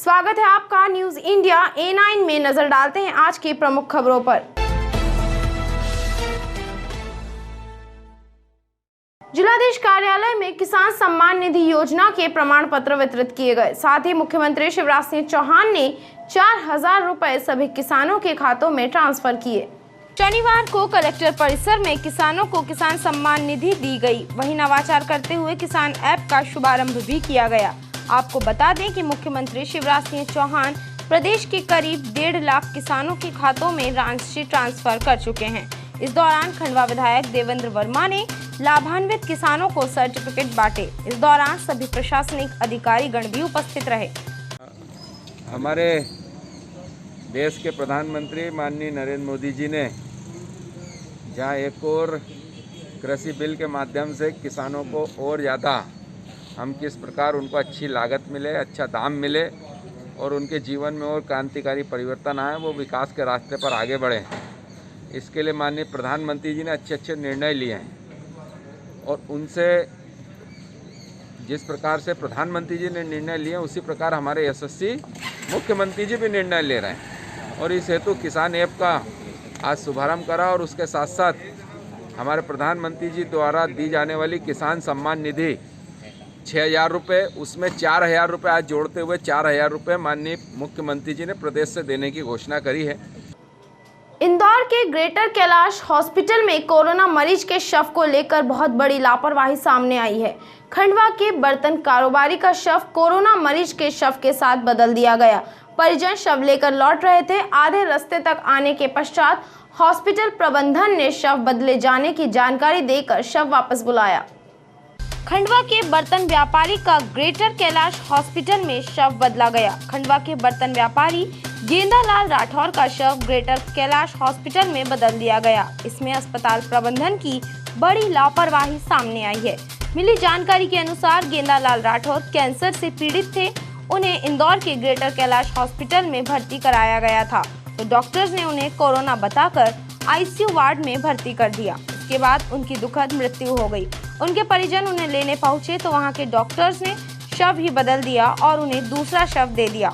स्वागत है आपका न्यूज इंडिया A9 में। नजर डालते हैं आज की प्रमुख खबरों पर। जिलाधीश कार्यालय में किसान सम्मान निधि योजना के प्रमाण पत्र वितरित किए गए। साथ ही मुख्यमंत्री शिवराज सिंह चौहान ने 4,000 रुपए सभी किसानों के खातों में ट्रांसफर किए। शनिवार को कलेक्टर परिसर में किसानों को किसान सम्मान निधि दी गई। वहीं नवाचार करते हुए किसान ऐप का शुभारंभ भी किया गया। आपको बता दें कि मुख्यमंत्री शिवराज सिंह चौहान प्रदेश के करीब 1.5 लाख किसानों के खातों में राशि ट्रांसफर कर चुके हैं। इस दौरान खंडवा विधायक देवेंद्र वर्मा ने लाभान्वित किसानों को सर्टिफिकेट बांटे। इस दौरान सभी प्रशासनिक अधिकारी गण भी उपस्थित रहे। हमारे देश के प्रधानमंत्री माननीय नरेंद्र मोदी जी ने जहाँ एक और कृषि बिल के माध्यम से किसानों को और ज़्यादा हम किस प्रकार उनको अच्छी लागत मिले, अच्छा दाम मिले और उनके जीवन में और क्रांतिकारी परिवर्तन आए, वो विकास के रास्ते पर आगे बढ़े, इसके लिए माननीय प्रधानमंत्री जी ने अच्छे निर्णय लिए हैं। और उनसे जिस प्रकार से प्रधानमंत्री जी ने निर्णय लिए उसी प्रकार हमारे यशस्वी मुख्यमंत्री जी भी निर्णय ले रहे हैं। और इस हेतु किसान ऐप का आज शुभारंभ करा और उसके साथ साथ हमारे प्रधानमंत्री जी द्वारा दी जाने वाली किसान सम्मान निधि 6,000 रुपये, उसमें 4,000 रुपये आज जोड़ते हुए 4,000 रुपये माननीय मुख्यमंत्री जी ने प्रदेश से देने की घोषणा करी है। इंदौर के ग्रेटर कैलाश हॉस्पिटल में कोरोना मरीज के शव को लेकर बहुत बड़ी लापरवाही सामने आई है। खंडवा के बर्तन कारोबारी का शव कोरोना मरीज के शव के साथ बदल दिया गया। परिजन शव लेकर लौट रहे थे। आधे रास्ते तक आने के पश्चात हॉस्पिटल प्रबंधन ने शव बदले जाने की जानकारी देकर शव वापस बुलाया। खंडवा के बर्तन व्यापारी का ग्रेटर कैलाश हॉस्पिटल में शव बदला गया। खंडवा के बर्तन व्यापारी गेंदालाल राठौर का शव ग्रेटर कैलाश हॉस्पिटल में बदल दिया गया। इसमें अस्पताल प्रबंधन की बड़ी लापरवाही सामने आई है। मिली जानकारी के अनुसार गेंदालाल राठौर कैंसर से पीड़ित थे। उन्हें इंदौर के ग्रेटर कैलाश हॉस्पिटल में भर्ती कराया गया था, तो डॉक्टर्स ने उन्हें कोरोना बताकर ICU वार्ड में भर्ती कर दिया। इसके बाद उनकी दुखद मृत्यु हो गई। उनके परिजन उन्हें लेने पहुंचे तो वहां के डॉक्टर्स ने शव ही बदल दिया और उन्हें दूसरा शव दे दिया।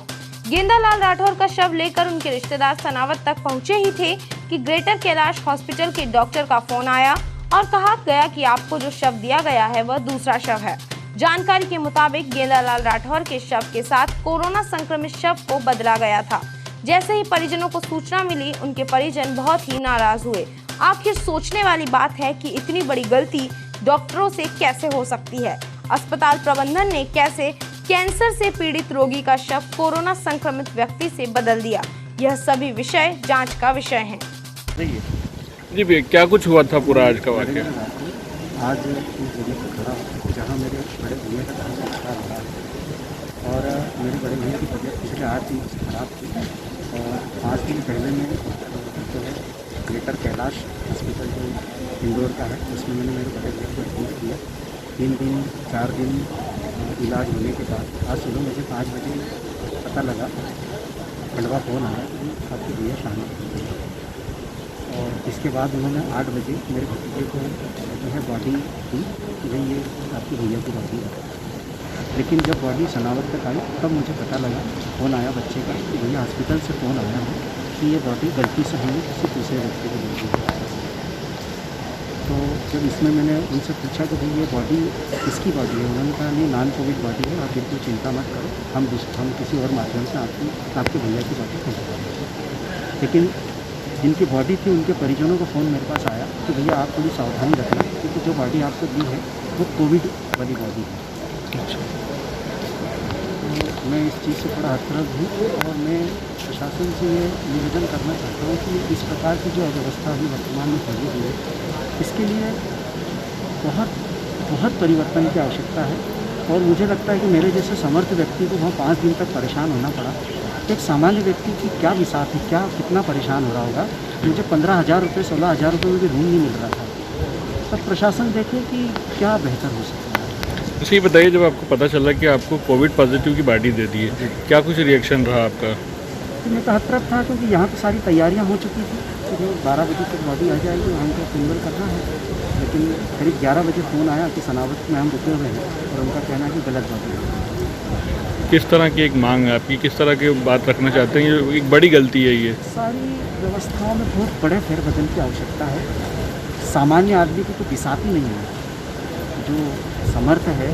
गेंदालाल राठौर का शव लेकर उनके रिश्तेदार सनावत तक पहुंचे ही थे कि ग्रेटर कैलाश हॉस्पिटल के डॉक्टर का फोन आया और कहा गया कि आपको जो शव दिया गया है वह दूसरा शव है। जानकारी के मुताबिक गेंदालाल राठौर के शव के साथ कोरोना संक्रमित शव को बदला गया था। जैसे ही परिजनों को सूचना मिली, उनके परिजन बहुत ही नाराज हुए। आखिर सोचने वाली बात है कि इतनी बड़ी गलती डॉक्टरों से कैसे हो सकती है। अस्पताल प्रबंधन ने कैसे कैंसर से पीड़ित रोगी का शव कोरोना संक्रमित व्यक्ति से बदल दिया, यह सभी विषय जांच का विषय हैं। जी भैया, क्या कुछ हुआ था पूरा आज का वाकया? आज इस जगह पर खड़ा हूँ जहाँ मेरे बड़े भैया का दाह संस्कार हो रहा है और मेरे बड़े भैया की तबीयत पिछले 8 दिन से खराब थी और 5 दिन पहले मैं जो है ग्रेटर कैलाश हॉस्पिटल जो इंदौर का है उसमें मैंने मेरे बड़े भैया को एडमिट किया। 3 दिन 4 दिन इलाज होने के बाद आज सुबह मुझे 5 बजे पता लगा, खंडवा फ़ोन आया कि आपके भैया शामिल हो। और इसके बाद उन्होंने 8 बजे मेरे भतीजे को जो है बॉडी दी कि भाई ये आपकी भैया की बॉडी है। लेकिन जब बॉडी सनावत तक आई तब मुझे पता लगा, फ़ोन आया बच्चे का कि भैया हॉस्पिटल से फ़ोन आया है कि ये बॉडी गलती से हमने किसी दूसरे व्यक्ति को दे दी। तो जब इसमें मैंने उनसे पूछा कि भाई ये बॉडी किसकी बॉडी है, उन्होंने कहा नहीं नॉन कोविड बॉडी है, आप बिल्कुल चिंता मत करो, हम किसी और माध्यम से आपके भैया की बॉडी पहुँचा देंगे। लेकिन जिनकी बॉडी थी उनके परिजनों का फ़ोन मेरे पास आया कि भैया आप थोड़ी सावधानी रखना क्योंकि जो बॉडी आपको दी है वो कोविड वाली बॉडी है। तो मैं इस चीज़ से थोड़ा हतप्रभ हूँ और मैं प्रशासन से ये निवेदन करना चाहता हूँ कि इस प्रकार की जो अव्यवस्था अभी वर्तमान में फैली हुई है इसके लिए बहुत परिवर्तन की आवश्यकता है। और मुझे लगता है कि मेरे जैसे समर्थ व्यक्ति को वहाँ 5 दिन तक परेशान होना पड़ा। एक सामान्य व्यक्ति की क्या विसात है, कितना परेशान हो रहा होगा। मुझे 15,000 रुपये 16,000 रुपये में भी रूम नहीं मिल रहा था। तब प्रशासन देखे कि क्या बेहतर हो सकता है। अच्छा ये बताइए, जब आपको पता चला कि आपको कोविड पॉजिटिव की बॉडी दे दी है, क्या कुछ रिएक्शन रहा आपका? तो मैं तो हतप्रभ था क्योंकि यहाँ पर सारी तैयारियाँ हो चुकी थी कि 12 बजे तक बॉडी आ जाएगी, हमको फुनरल करना है। लेकिन करीब 11 बजे फ़ोन आया कि सनावत में हम रुके हुए हैं और उनका कहना है कि गलत बॉडी है। किस तरह की एक मांग है आपकी, किस तरह की बात रखना चाहते हैं? ये एक बड़ी गलती है ये। सारी व्यवस्थाओं में बहुत बड़े फेरबदल की आवश्यकता है। सामान्य आदमी की तो बिसाती नहीं है। जो समर्थ है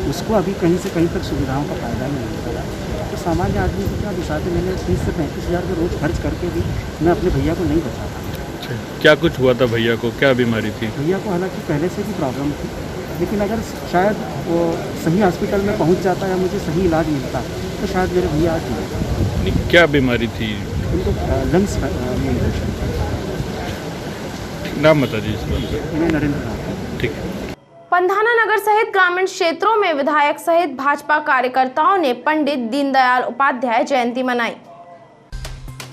उसको अभी कहीं से कहीं तक सुविधाओं का फायदा नहीं मिल रहा। तो सामान्य आदमी को क्या बिसाते, मैंने 30 से 35 हज़ार के रोज़ खर्च करके भी मैं अपने भैया को नहीं बचा पाता। क्या कुछ हुआ था भैया को, क्या बीमारी थी? भैया को हालांकि पहले से भी प्रॉब्लम थी, लेकिन अगर शायद वो सही हॉस्पिटल में पहुंच जाता या मुझे सही इलाज मिलता तो शायद मेरे भैया आज नहीं। नहीं, क्या बीमारी थी? उनको लंग्स में इन्फेक्शन था। नाम बता दीजिए। इन्हें नरेंद्र नाथ। ठीक है। पंधाना नगर सहित ग्रामीण क्षेत्रों में विधायक सहित भाजपा कार्यकर्ताओं ने पंडित दीनदयाल उपाध्याय जयंती मनाई।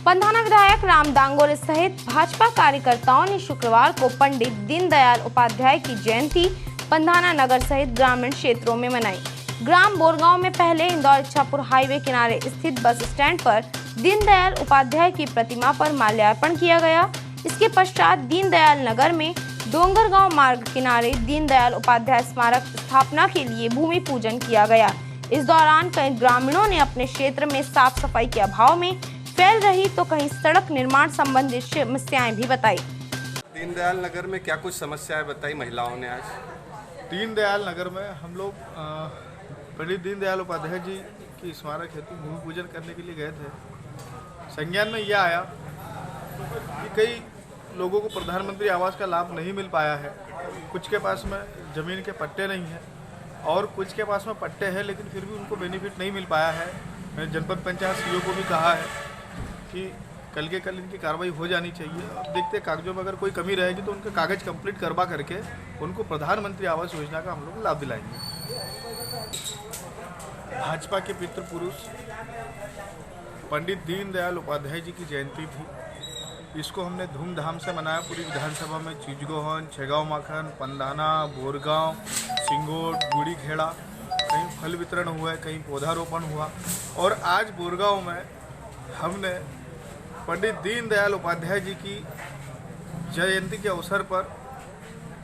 पंधाना विधायक राम दांगोरे सहित भाजपा कार्यकर्ताओं ने शुक्रवार को पंडित दीनदयाल उपाध्याय की जयंती पंधाना नगर सहित ग्रामीण क्षेत्रों में मनाई। ग्राम बोरगांव में पहले इंदौर इच्छापुर हाईवे किनारे स्थित बस स्टैंड पर दीनदयाल उपाध्याय की प्रतिमा पर माल्यार्पण किया गया। इसके पश्चात दीनदयाल नगर में डोंगरगांव मार्ग किनारे दीनदयाल उपाध्याय स्मारक स्थापना के लिए भूमि पूजन किया गया। इस दौरान कई ग्रामीणों ने अपने क्षेत्र में साफ सफाई के अभाव में फैल रही तो कहीं सड़क निर्माण संबंधित समस्याएं भी बताई। दीनदयाल नगर में क्या कुछ समस्याएं बताई महिलाओं ने? आज दीनदयाल नगर में हम लोग पंडित दीनदयाल उपाध्याय जी की स्मारक हेतु भूमि पूजन करने के लिए गए थे। संज्ञान में यह आया कि कई लोगों को प्रधानमंत्री आवास का लाभ नहीं मिल पाया है। कुछ के पास में ज़मीन के पट्टे नहीं हैं और कुछ के पास में पट्टे हैं लेकिन फिर भी उनको बेनिफिट नहीं मिल पाया है। मैंने जनपद पंचायत सीईओ को भी कहा है कि कल के कल इनकी कार्रवाई हो जानी चाहिए। अब देखते कागजों में अगर कोई कमी रहेगी तो उनके कागज कंप्लीट करवा करके उनको प्रधानमंत्री आवास योजना का हम लोग लाभ दिलाएंगे। भाजपा के पितृ पुरुष पंडित दीनदयाल उपाध्याय जी की जयंती थी। इसको हमने धूमधाम से मनाया। पूरी विधानसभा में चिचगोहन, छेगांव माखन, पंधाना, बोरगांव, सिंगोट, गुड़ी खेड़ा, कहीं फल वितरण हुआ है, कहीं पौधारोपण हुआ। और आज बोरगांव में हमने पंडित दीनदयाल उपाध्याय जी की जयंती के अवसर पर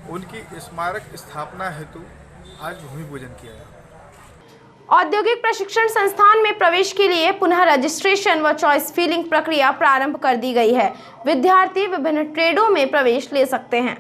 उनकी स्मारक स्थापना हेतु आज भूमि पूजन किया गया। औद्योगिक प्रशिक्षण संस्थान में प्रवेश के लिए पुनः रजिस्ट्रेशन व चॉइस फिलिंग प्रक्रिया प्रारंभ कर दी गई है। विद्यार्थी विभिन्न ट्रेडों में प्रवेश ले सकते हैं।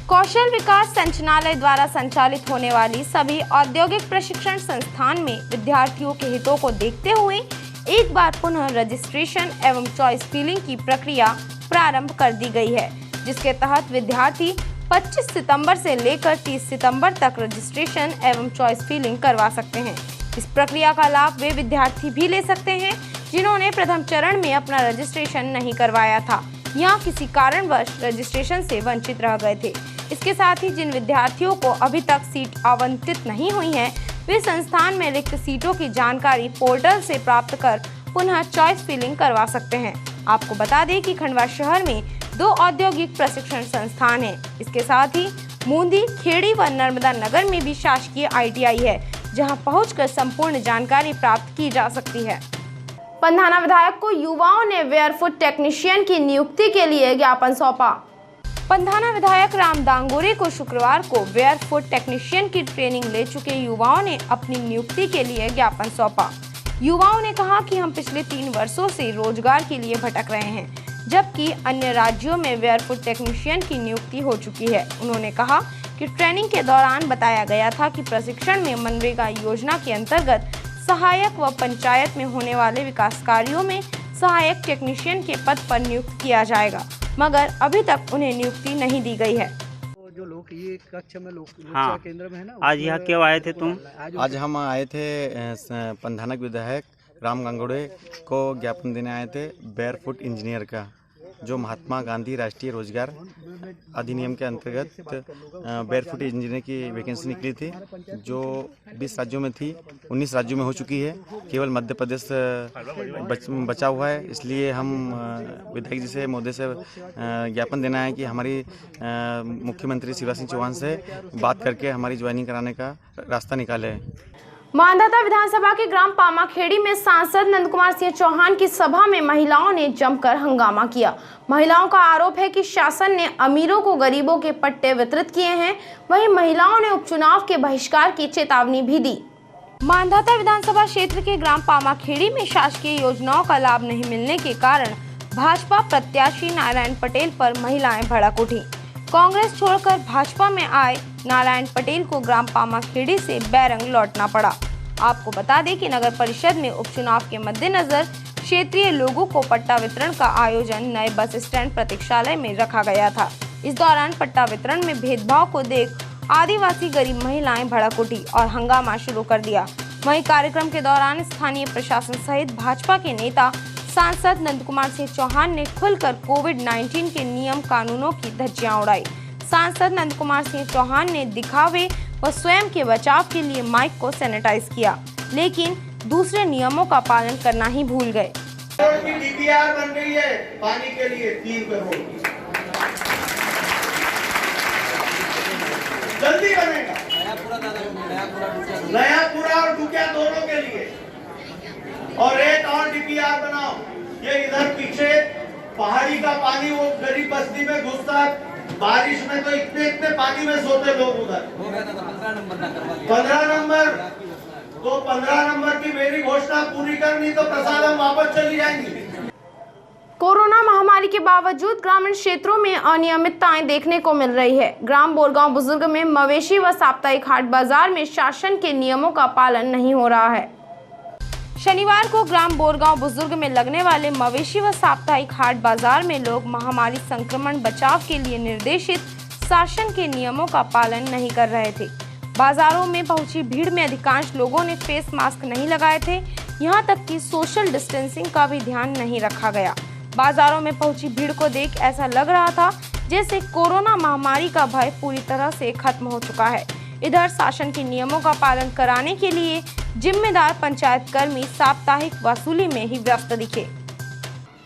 कौशल विकास संचालनालय द्वारा संचालित होने वाली सभी औद्योगिक प्रशिक्षण संस्थान में विद्यार्थियों के हितों को देखते हुए एक बार पुनः रजिस्ट्रेशन एवं चॉइस फिलिंग की प्रक्रिया प्रारंभ कर दी गई है, जिसके तहत विद्यार्थी 25 सितंबर से लेकर 30 सितंबर तक रजिस्ट्रेशन एवं चॉइस फिलिंग करवा सकते हैं। इस प्रक्रिया का लाभ वे विद्यार्थी भी ले सकते हैं जिन्होंने प्रथम चरण में अपना रजिस्ट्रेशन नहीं करवाया था या किसी कारणवश रजिस्ट्रेशन से वंचित रह गए थे। इसके साथ ही जिन विद्यार्थियों को अभी तक सीट आवंटित नहीं हुई है वे संस्थान में रिक्त सीटों की जानकारी पोर्टल से प्राप्त कर पुनः चॉइस फिलिंग करवा सकते हैं। आपको बता दें कि खंडवा शहर में 2 औद्योगिक प्रशिक्षण संस्थान हैं। इसके साथ ही मूंदी, खेड़ी व नर्मदा नगर में भी शासकीय ITI है, जहां पहुंचकर संपूर्ण जानकारी प्राप्त की जा सकती है। पंधाना विधायक को युवाओं ने वेयरफुट टेक्नीशियन की नियुक्ति के लिए ज्ञापन सौंपा। पंधाना विधायक राम दांगोरे को शुक्रवार को वेयरफुट टेक्नीशियन की ट्रेनिंग ले चुके युवाओं ने अपनी नियुक्ति के लिए ज्ञापन सौंपा। युवाओं ने कहा कि हम पिछले 3 वर्षों से रोजगार के लिए भटक रहे हैं, जबकि अन्य राज्यों में वेयरफुट टेक्नीशियन की नियुक्ति हो चुकी है। उन्होंने कहा कि ट्रेनिंग के दौरान बताया गया था कि प्रशिक्षण में मनरेगा योजना के अंतर्गत सहायक व पंचायत में होने वाले विकास कार्यों में सहायक टेक्नीशियन के पद पर नियुक्त किया जाएगा, मगर अभी तक उन्हें नियुक्ति नहीं दी गई है। जो लोग ये कक्ष में हाँ, केंद्र में है ना, आज यहाँ क्यों आए थे तुम? आज हम आए थे पंधाना के विधायक राम दांगोरे को ज्ञापन देने आए थे बेयरफुट इंजीनियर का, जो महात्मा गांधी राष्ट्रीय रोजगार अधिनियम के अंतर्गत बेयरफुट इंजीनियर की वैकेंसी निकली थी, जो 20 राज्यों में थी, 19 राज्यों में हो चुकी है, केवल मध्य प्रदेश बचा हुआ है। इसलिए हम विधायक जी से, महोदय से ज्ञापन देना है कि हमारी मुख्यमंत्री शिवराज सिंह चौहान से बात करके हमारी ज्वाइनिंग कराने का रास्ता निकाले। मांधाता विधानसभा के ग्राम पामाखेड़ी में सांसद नंदकुमार सिंह चौहान की सभा में महिलाओं ने जमकर हंगामा किया। महिलाओं का आरोप है कि शासन ने अमीरों को गरीबों के पट्टे वितरित किए हैं। वहीं महिलाओं ने उपचुनाव के बहिष्कार की चेतावनी भी दी। मांधाता विधानसभा क्षेत्र के ग्राम पामाखेड़ी में शासकीय योजनाओं का लाभ नहीं मिलने के कारण भाजपा प्रत्याशी नारायण पटेल पर महिलाएं भड़क उठी। कांग्रेस छोड़कर भाजपा में आए नारायण पटेल को ग्राम पामाखेड़ी से बैरंग लौटना पड़ा। आपको बता दें कि नगर परिषद में उपचुनाव के मद्देनजर क्षेत्रीय लोगों को पट्टा वितरण का आयोजन नए बस स्टैंड प्रतीक्षालय में रखा गया था। इस दौरान पट्टा वितरण में भेदभाव को देख आदिवासी गरीब महिलाएं भड़क उठी और हंगामा शुरू कर दिया। वहीं कार्यक्रम के दौरान स्थानीय प्रशासन सहित भाजपा के नेता सांसद नंद कुमार सिंह चौहान ने खुलकर कोविड-19 के नियम कानूनों की धज्जियां उड़ाई। सांसद नंद कुमार सिंह चौहान ने दिखावे व स्वयं के बचाव के लिए माइक को सैनिटाइज किया, लेकिन दूसरे नियमों का पालन करना ही भूल गए। की डीपीआर बन गई है पानी के लिए 3 करोड़ की, जल्दी बनेगा नया पूरा और डुकिया दोनों के लिए। और एक और डीपीआर बनाओ, ये इधर पीछे पहाड़ी का पानी वो गरीब बस्ती में घुसता है, बारिश में तो इतने पानी में सोते लोग उधर। 15 नंबर तो 15 नंबर की मेरी घोषणा पूरी करनी तो प्रसाद हम वापस चली जाएंगी। कोरोना महामारी के बावजूद ग्रामीण क्षेत्रों में अनियमितताएं देखने को मिल रही है। ग्राम बोरगांव बुजुर्ग में मवेशी व साप्ताहिक हाट बाजार में शासन के नियमों का पालन नहीं हो रहा है। शनिवार को ग्राम बोरगांव बुजुर्ग में लगने वाले मवेशी व साप्ताहिक हाट बाजार में लोग महामारी संक्रमण बचाव के लिए निर्देशित शासन के नियमों का पालन नहीं कर रहे थे। बाजारों में पहुंची भीड़ में अधिकांश लोगों ने फेस मास्क नहीं लगाए थे। यहां तक कि सोशल डिस्टेंसिंग का भी ध्यान नहीं रखा गया। बाजारों में पहुंची भीड़ को देख ऐसा लग रहा था जैसे कोरोना महामारी का भय पूरी तरह से खत्म हो चुका है। इधर शासन के नियमों का पालन कराने के लिए जिम्मेदार पंचायत कर्मी साप्ताहिक वसूली में ही व्यस्त दिखे।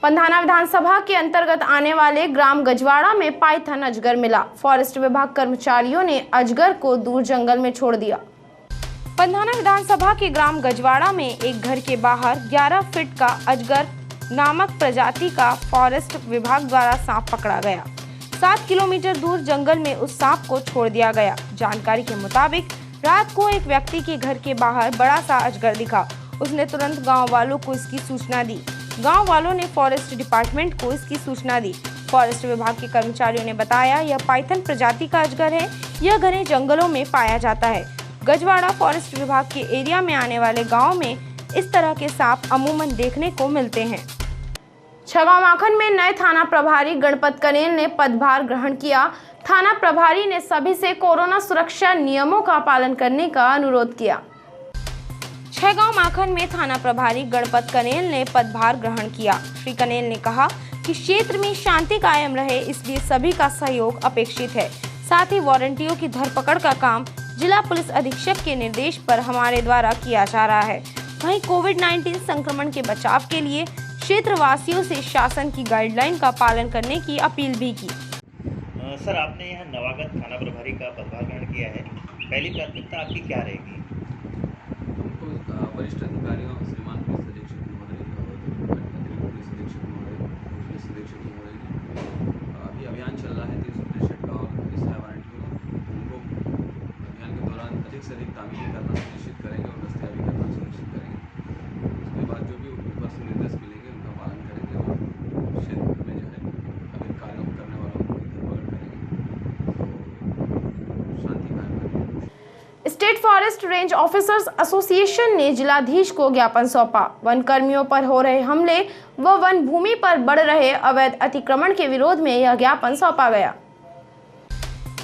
पंधाना विधानसभा के अंतर्गत आने वाले ग्राम गजवाड़ा में पाइथन अजगर मिला। फॉरेस्ट विभाग कर्मचारियों ने अजगर को दूर जंगल में छोड़ दिया। पंधाना विधानसभा के ग्राम गजवाड़ा में एक घर के बाहर 11 फीट का अजगर नामक प्रजाति का फॉरेस्ट विभाग द्वारा सांप पकड़ा गया। 7 किलोमीटर दूर जंगल में उस सांप को छोड़ दिया गया। जानकारी के मुताबिक रात को एक व्यक्ति के घर के बाहर बड़ा सा अजगर दिखा। उसने तुरंत गांव वालों को इसकी सूचना दी। गांव वालों ने फॉरेस्ट डिपार्टमेंट को इसकी सूचना दी। फॉरेस्ट विभाग के कर्मचारियों ने बताया यह पाइथन प्रजाति का अजगर है। यह घने जंगलों में पाया जाता है। गजवाड़ा फॉरेस्ट विभाग के एरिया में आने वाले गाँव में इस तरह के सांप अमूमन देखने को मिलते हैं। छगांव माखन में नए थाना प्रभारी गणपत कनेल ने पदभार ग्रहण किया। थाना प्रभारी ने सभी से कोरोना सुरक्षा नियमों का पालन करने का अनुरोध किया। छगांव माखन में थाना प्रभारी गणपत कनेल ने पदभार ग्रहण किया। श्री कनेल ने कहा कि क्षेत्र में शांति कायम रहे, इसलिए सभी का सहयोग अपेक्षित है। साथ ही वारंटियों की धरपकड़ का काम जिला पुलिस अधीक्षक के निर्देश पर हमारे द्वारा किया जा रहा है। वहीं कोविड-19 संक्रमण के बचाव के लिए क्षेत्रवासियों से शासन की गाइडलाइन का पालन करने की अपील भी की। सर, आपने यहाँ नवागत थाना प्रभारी का पदभार ग्रहण किया है, पहली प्राथमिकता आपकी क्या रहेगी? हमको वरिष्ठ अधिकारियों श्रीमान पुलिस अधीक्षक महोदय और पुलिस अधीक्षक महोदय, पुलिस अधीक्षक महोदय अभी अभियान चल रहा है 363 का और इस वारंट उनको अभियान के दौरान अधिक से अधिक तामीली करना सुनिश्चित करेंगे और दस्तयाबी करना सुनिश्चित करेंगे। उसके बाद जो भी ऊपर से निर्देश मिलेंगे उनका पालन करेंगे और क्षेत्र में जो है अभी कार्यों करने वालों को धरपकड़ करेंगे तो शांति कायम करेंगे। State forest range officers association ने जिलाधीश को ज्ञापन सौंपा। वन कर्मियों पर हो रहे हमले व वन भूमि पर बढ़ रहे अवैध अतिक्रमण के विरोध में यह ज्ञापन सौंपा गया।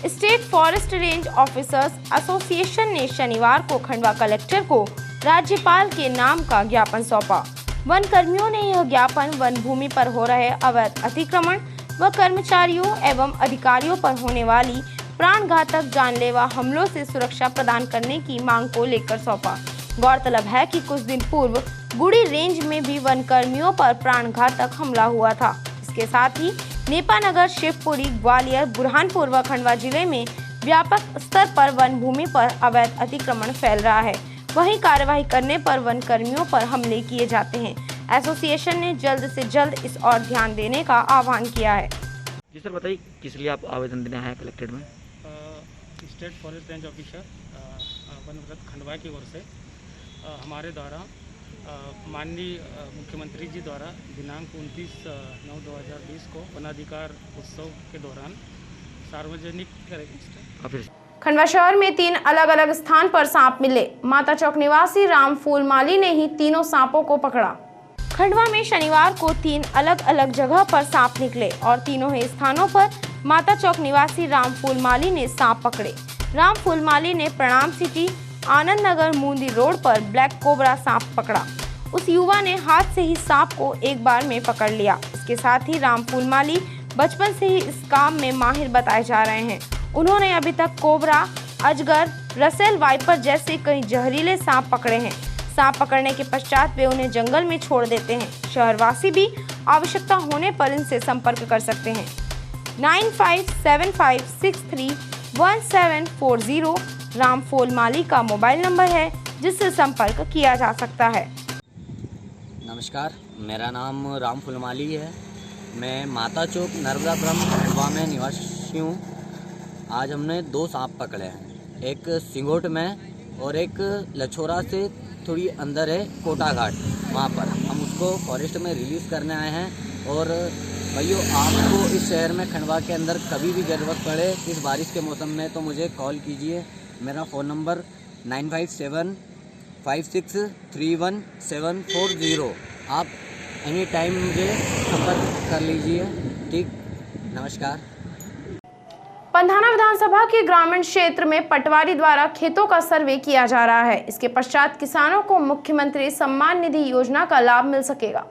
State forest range officers association ने शनिवार को खंडवा कलेक्टर को राज्यपाल के नाम का ज्ञापन सौंपा। वन कर्मियों ने यह ज्ञापन वन भूमि पर हो रहे अवैध अतिक्रमण व कर्मचारियों एवं अधिकारियों पर होने वाली प्राणघातक जानलेवा हमलों से सुरक्षा प्रदान करने की मांग को लेकर सौंपा। गौरतलब है कि कुछ दिन पूर्व गुड़ी रेंज में भी वन कर्मियों पर प्राणघातक हमला हुआ था। इसके साथ ही नेपानगर, शिवपुरी, ग्वालियर, बुरहानपुर व खंडवा जिले में व्यापक स्तर पर वन भूमि पर अवैध अतिक्रमण फैल रहा है। वहीं कार्यवाही करने पर वन कर्मियों पर हमले किए जाते हैं। एसोसिएशन ने जल्द से जल्द इस ओर ध्यान देने का आह्वान किया है। जी सर, बताइए किस लिए आप आवेदन देने आए कलेक्ट्रेट में? State forest range officer Vanvrat Khandwa की ओर से हमारे द्वारा माननीय मुख्यमंत्री जी द्वारा दिनांक 29/9/2020 को वनाधिकार उत्सव के दौरान सार्वजनिक करेंगे। खंडवा शहर में 3 अलग अलग स्थान पर सांप मिले। माता चौक निवासी राम फूलमाली ने ही तीनों सांपों को पकड़ा। खंडवा में शनिवार को 3 अलग अलग जगह पर सांप निकले और तीनों ही स्थानों पर माता चौक निवासी राम फूलमाली ने सांप पकड़े। राम फूलमाली ने प्रणाम सिटी आनंद नगर मूंदी रोड पर ब्लैक कोबरा सांप पकड़ा। उस युवा ने हाथ से ही सांप को एक बार में पकड़ लिया। इसके साथ ही राम फूलमाली बचपन से ही इस काम में माहिर बताए जा रहे हैं। उन्होंने अभी तक कोबरा, अजगर, रसेल वाइपर जैसे कई जहरीले सांप पकड़े हैं। सांप पकड़ने के पश्चात वे उन्हें जंगल में छोड़ देते हैं। शहरवासी भी आवश्यकता होने पर इनसे संपर्क कर सकते हैं। 9575631740 राम फूलमाली का मोबाइल नंबर है, जिससे संपर्क किया जा सकता है। नमस्कार, मेरा नाम राम फूलमाली है। मैं माता चौक नर्मदा ब्रह्म खंडवा में निवासी हूँ। आज हमने 2 सांप पकड़े हैं, एक सिंगोट में और एक लछोरा से थोड़ी अंदर है कोटा घाट, वहाँ पर हम उसको फॉरेस्ट में रिलीज़ करने आए हैं। और भाइयों, आपको इस शहर में खंडवा के अंदर कभी भी ज़रूरत पड़े इस बारिश के मौसम में तो मुझे कॉल कीजिए। मेरा फ़ोन नंबर 9575631740। आप एनी टाइम मुझे संपर्क कर लीजिए। ठीक, नमस्कार। पंधाना विधानसभा के ग्रामीण क्षेत्र में पटवारी द्वारा खेतों का सर्वे किया जा रहा है। इसके पश्चात किसानों को मुख्यमंत्री सम्मान निधि योजना का लाभ मिल सकेगा।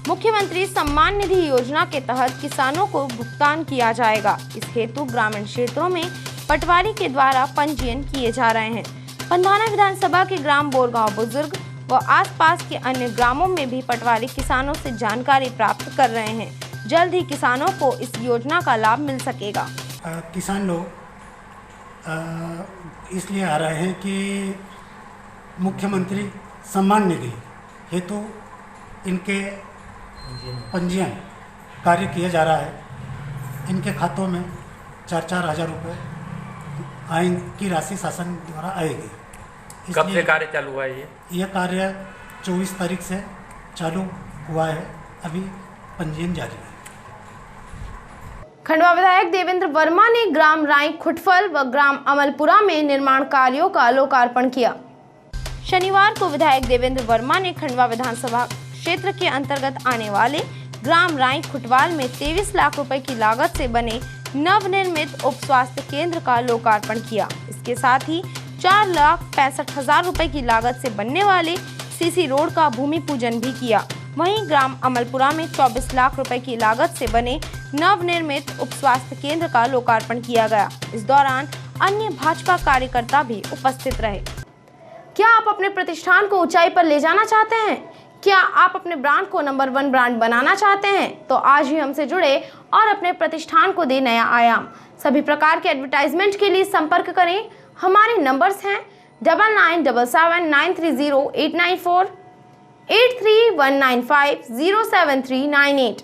मुख्यमंत्री सम्मान निधि योजना के तहत किसानों को भुगतान किया जाएगा। इस हेतु ग्रामीण क्षेत्रों में पटवारी के द्वारा पंजीयन किए जा रहे हैं। पंधाना विधानसभा के ग्राम बोरगांव बुजुर्ग व आसपास के अन्य ग्रामों में भी पटवारी किसानों से जानकारी प्राप्त कर रहे हैं। जल्द ही किसानों को इस योजना का लाभ मिल सकेगा। किसान लोग इसलिए आ रहे हैं कि मुख्यमंत्री सम्मान निधि हेतु इनके पंजीयन कार्य किया जा रहा है। इनके खातों में 4-4 हज़ार रुपये आय की राशि शासन द्वारा आएगी। कब से कार्य चालू हुआ है? यह कार्य 24 तारीख से चालू हुआ है। अभी पंजीयन जारी है। खंडवा विधायक देवेंद्र वर्मा ने ग्राम राई खुटफल व ग्राम अमलपुरा में निर्माण कार्यों का लोकार्पण किया। शनिवार को विधायक देवेंद्र वर्मा ने खंडवा विधानसभा क्षेत्र के अंतर्गत आने वाले ग्राम राई खुटवाल में 23 लाख रुपए की लागत से बने नवनिर्मित उप स्वास्थ्य केंद्र का लोकार्पण किया। इसके साथ ही 4,65,000 रुपए की लागत से बनने वाले सीसी रोड का भूमि पूजन भी किया। वहीं ग्राम अमलपुरा में 24 लाख रुपए की लागत से बने नवनिर्मित उप स्वास्थ्य केंद्र का लोकार्पण किया गया। इस दौरान अन्य भाजपा कार्यकर्ता भी उपस्थित रहे। क्या आप अपने प्रतिष्ठान को ऊंचाई पर ले जाना चाहते हैं? क्या आप अपने ब्रांड को नंबर 1 ब्रांड बनाना चाहते हैं? तो आज ही हमसे जुड़े और अपने प्रतिष्ठान को दे नया आयाम। सभी प्रकार के एडवर्टाइजमेंट के लिए संपर्क करें। हमारे नंबर्स हैं 9977930894, 8319507398।